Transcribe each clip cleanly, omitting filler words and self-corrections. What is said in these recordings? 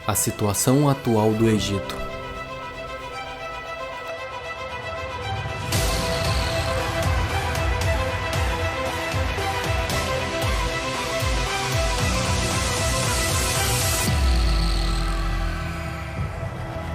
A situação atual do Egito.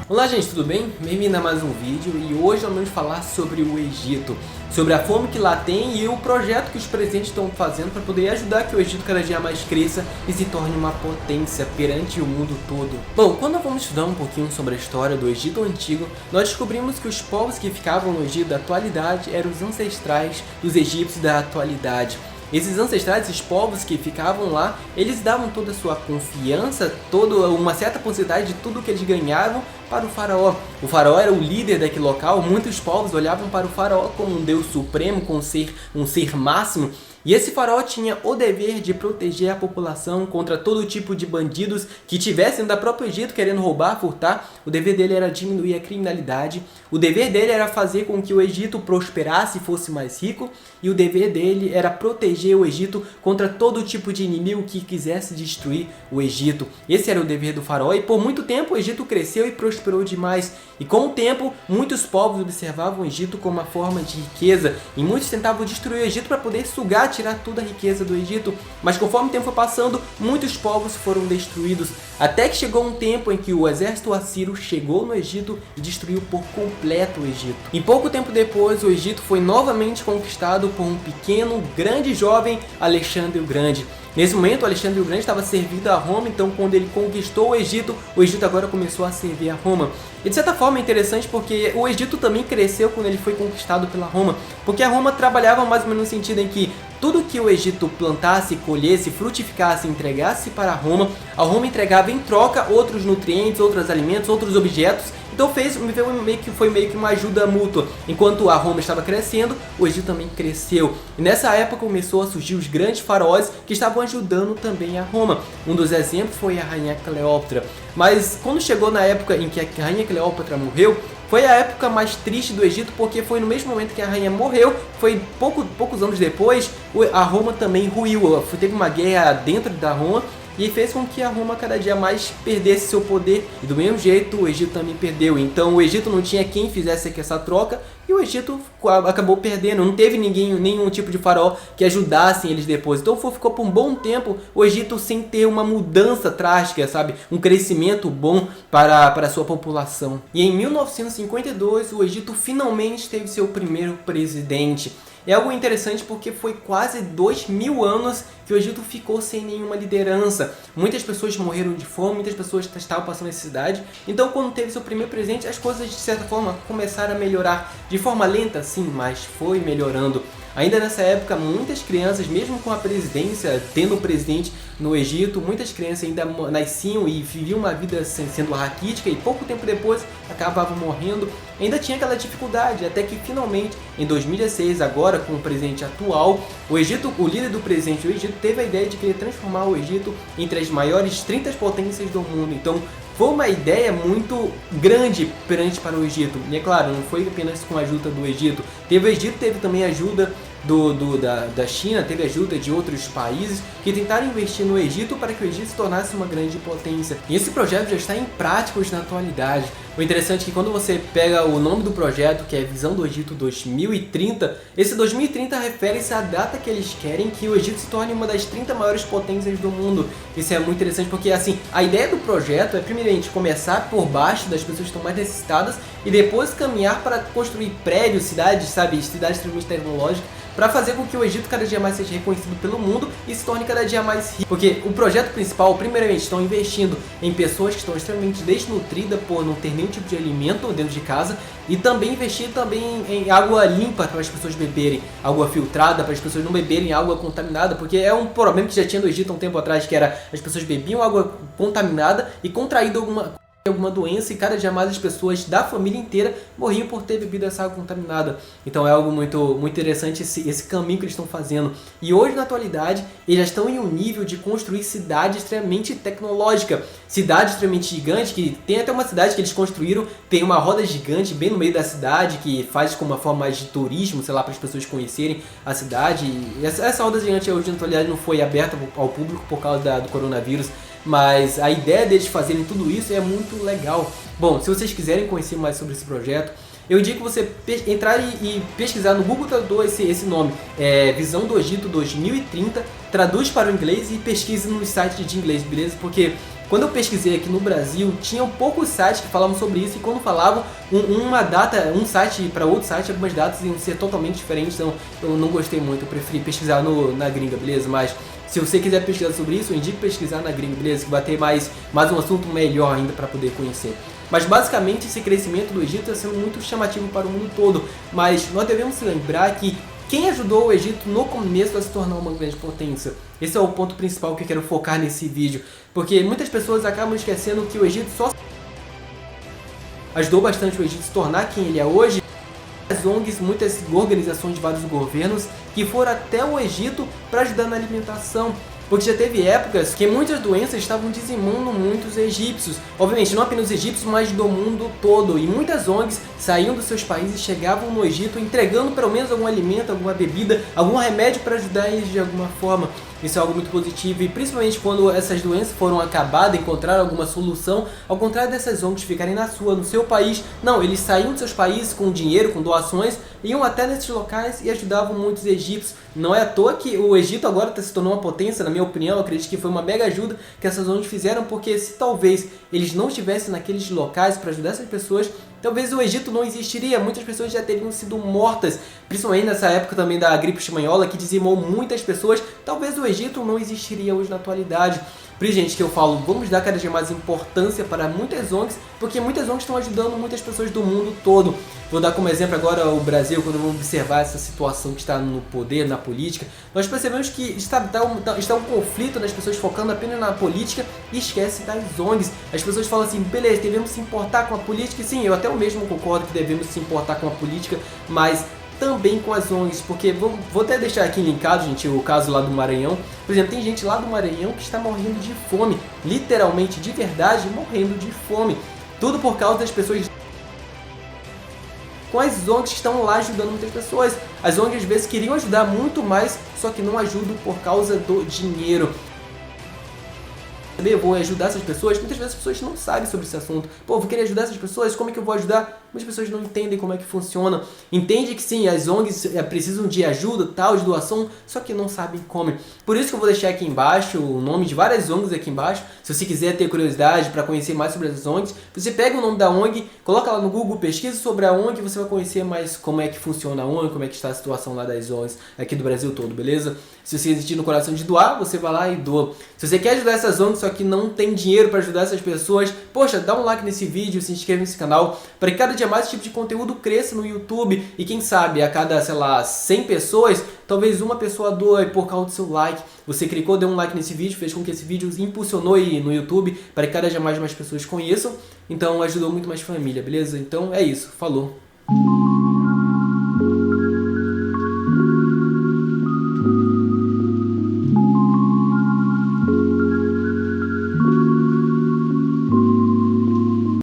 Olá gente, tudo bem? Bem-vindo a mais um vídeo e hoje nós vamos falar sobre o Egito, sobre a fome que lá tem e o projeto que os presidentes estão fazendo para poder ajudar que o Egito cada dia mais cresça e se torne uma potência perante o mundo todo. Bom, quando nós vamos estudar um pouquinho sobre a história do Egito Antigo, nós descobrimos que os povos que ficavam no Egito da atualidade eram os ancestrais dos egípcios da atualidade. Esses ancestrais, esses povos que ficavam lá, eles davam toda a sua confiança, toda uma certa porcentagem de tudo que eles ganhavam para o faraó. O faraó era o líder daquele local, muitos povos olhavam para o faraó como um deus supremo, como um ser máximo. E esse faraó tinha o dever de proteger a população contra todo tipo de bandidos que tivessem da próprio Egito querendo roubar, furtar. O dever dele era diminuir a criminalidade. O dever dele era fazer com que o Egito prosperasse e fosse mais rico. E o dever dele era proteger o Egito contra todo tipo de inimigo que quisesse destruir o Egito. Esse era o dever do faraó e por muito tempo o Egito cresceu e prosperou demais. E com o tempo, muitos povos observavam o Egito como uma forma de riqueza. E muitos tentavam destruir o Egito para poder sugar, tirar toda a riqueza do Egito, mas conforme o tempo foi passando, muitos povos foram destruídos, até que chegou um tempo em que o exército assírio chegou no Egito e destruiu por completo o Egito. E pouco tempo depois, o Egito foi novamente conquistado por um pequeno, grande jovem Alexandre o Grande. Nesse momento, Alexandre o Grande estava servindo a Roma, então quando ele conquistou o Egito agora começou a servir a Roma. E de certa forma é interessante porque o Egito também cresceu quando ele foi conquistado pela Roma, porque a Roma trabalhava mais ou menos no sentido em que tudo que o Egito plantasse, colhesse, frutificasse e entregasse para a Roma entregava em troca outros nutrientes, outros alimentos, outros objetos. Então foi meio que uma ajuda mútua. Enquanto a Roma estava crescendo, o Egito também cresceu. E nessa época começou a surgir os grandes faraós que estavam ajudando também a Roma. Um dos exemplos foi a rainha Cleópatra. Mas quando chegou na época em que a rainha Cleópatra morreu, foi a época mais triste do Egito, porque foi no mesmo momento que a rainha morreu, foi poucos anos depois, a Roma também ruiu. Teve uma guerra dentro da Roma e fez com que a Roma cada dia mais perdesse seu poder. E do mesmo jeito o Egito também perdeu. Então o Egito não tinha quem fizesse essa troca e o Egito acabou perdendo. Não teve nenhum tipo de faraó que ajudasse eles depois. Então ficou por um bom tempo o Egito sem ter uma mudança drástica, sabe? Um crescimento bom para a sua população. E em 1952 o Egito finalmente teve seu primeiro presidente. É algo interessante porque foi quase 2000 anos que o Egito ficou sem nenhuma liderança. Muitas pessoas morreram de fome, muitas pessoas estavam passando necessidade. Então quando teve seu primeiro presidente, as coisas de certa forma começaram a melhorar. De forma lenta sim, mas foi melhorando. Ainda nessa época, muitas crianças, mesmo com a presidência, tendo um presidente no Egito, muitas crianças ainda nasciam e viviam uma vida sendo raquítica e pouco tempo depois acabavam morrendo. Ainda tinha aquela dificuldade, até que finalmente, em 2016, agora com o presidente atual, o líder do presidente do Egito teve a ideia de querer transformar o Egito entre as maiores 30 potências do mundo. Então, foi uma ideia muito grande para o Egito. E é claro, não foi apenas com a ajuda do Egito. O Egito teve também ajuda da China, teve ajuda de outros países que tentaram investir no Egito para que o Egito se tornasse uma grande potência. E esse projeto já está em práticas na atualidade. O interessante é que quando você pega o nome do projeto, que é Visão do Egito 2030, esse 2030 refere-se à data que eles querem que o Egito se torne uma das 30 maiores potências do mundo. Isso é muito interessante porque, assim, a ideia do projeto é primeiramente começar por baixo das pessoas que estão mais necessitadas e depois caminhar para construir prédios, cidades, sabe, cidades extremamente tecnológicas, para fazer com que o Egito cada dia mais seja reconhecido pelo mundo e se torne cada dia mais rico. Porque o projeto principal, primeiramente, estão investindo em pessoas que estão extremamente desnutridas por não ter nenhum tipo de alimento dentro de casa e também investir em água limpa para as pessoas beberem, água filtrada para as pessoas não beberem água contaminada, porque é um problema que já tinha no Egito há um tempo atrás, que era as pessoas bebiam água contaminada e contraído alguma doença e cada dia mais as pessoas da família inteira morriam por ter bebido essa água contaminada. Então é algo muito interessante esse caminho que eles estão fazendo. E hoje, na atualidade, eles já estão em um nível de construir cidade extremamente tecnológica. Cidade extremamente gigante, que tem até uma cidade que eles construíram, tem uma roda gigante bem no meio da cidade, que faz como uma forma mais de turismo, sei lá, para as pessoas conhecerem a cidade. E essa roda gigante hoje, na atualidade, não foi aberta ao público por causa do coronavírus. mas a ideia deles fazerem tudo isso é muito legal. Bom, se vocês quiserem conhecer mais sobre esse projeto, eu indico você entrar e pesquisar no Google Tradutor esse nome, Visão do Egito 2030, traduz para o inglês e pesquise no site de inglês, beleza? Porque quando eu pesquisei aqui no Brasil, tinham poucos sites que falavam sobre isso, e quando falavam uma data, um site para outro site, algumas datas iam ser totalmente diferentes, então eu não gostei muito, eu preferi pesquisar na gringa, beleza? Mas se você quiser pesquisar sobre isso, eu indico pesquisar na gringa, beleza? Que vai ter mais um assunto melhor ainda para poder conhecer. Mas basicamente esse crescimento do Egito está sendo muito chamativo para o mundo todo. Mas nós devemos se lembrar que quem ajudou o Egito no começo a se tornar uma grande potência? Esse é o ponto principal que eu quero focar nesse vídeo. Porque muitas pessoas acabam esquecendo que o Egito só ajudou bastante o Egito a se tornar quem ele é hoje. Muitas ONGs, muitas organizações de vários governos que foram até o Egito para ajudar na alimentação. Porque já teve épocas que muitas doenças estavam dizimando muitos egípcios. Obviamente, não apenas os egípcios, mas do mundo todo. E muitas ONGs saíam dos seus países e chegavam no Egito entregando pelo menos algum alimento, alguma bebida, algum remédio para ajudar eles de alguma forma. Isso é algo muito positivo, e principalmente quando essas doenças foram acabadas, encontraram alguma solução, ao contrário dessas ONGs ficarem no seu país, não, eles saíam dos seus países com dinheiro, com doações, iam até nesses locais e ajudavam muitos egípcios. Não é à toa que o Egito agora se tornou uma potência, na minha opinião. Eu acredito que foi uma mega ajuda que essas ONGs fizeram, porque se talvez eles não estivessem naqueles locais para ajudar essas pessoas, talvez o Egito não existiria, muitas pessoas já teriam sido mortas, principalmente nessa época também da gripe espanhola, que dizimou muitas pessoas. Talvez o Egito não existiria hoje na atualidade. Por isso, gente, que eu falo, vamos dar cada dia mais importância para muitas ONGs, porque muitas ONGs estão ajudando muitas pessoas do mundo todo. Vou dar como exemplo agora o Brasil, quando vamos observar essa situação que está no poder, na política. Nós percebemos que está um conflito das pessoas focando apenas na política e esquece das ONGs. As pessoas falam assim, beleza, devemos se importar com a política, e sim, eu até eu mesmo concordo que devemos se importar com a política, mas também com as ONGs, porque vou até deixar aqui linkado, gente, o caso lá do Maranhão. Por exemplo, tem gente lá do Maranhão que está morrendo de fome, literalmente, de verdade, morrendo de fome. Tudo por causa das pessoas com as ONGs que estão lá ajudando muitas pessoas. As ONGs às vezes queriam ajudar muito mais, só que não ajudam por causa do dinheiro. Eu vou ajudar essas pessoas, muitas vezes as pessoas não sabem sobre esse assunto. Pô, eu vou querer ajudar essas pessoas, como é que eu vou ajudar? Muitas pessoas não entendem como é que funciona. Entende que sim, as ONGs precisam de ajuda, tal, de doação, só que não sabem como. Por isso que eu vou deixar aqui embaixo o nome de várias ONGs aqui embaixo. Se você quiser ter curiosidade para conhecer mais sobre as ONGs, você pega o nome da ONG, coloca lá no Google, pesquisa sobre a ONG, e você vai conhecer mais como é que funciona a ONG, como é que está a situação lá das ONGs aqui do Brasil todo, beleza? Se você existir no coração de doar, você vai lá e doa. Se você quer ajudar essas ONGs, só que não tem dinheiro para ajudar essas pessoas, poxa, dá um like nesse vídeo, se inscreve nesse canal, para que cada dia mais esse tipo de conteúdo cresça no YouTube, e quem sabe a cada, sei lá, 100 pessoas, talvez uma pessoa doe por causa do seu like. Você clicou, deu um like nesse vídeo, fez com que esse vídeo impulsionou aí no YouTube, para que cada dia mais pessoas conheçam, então ajudou muito mais família, beleza? Então é isso, falou!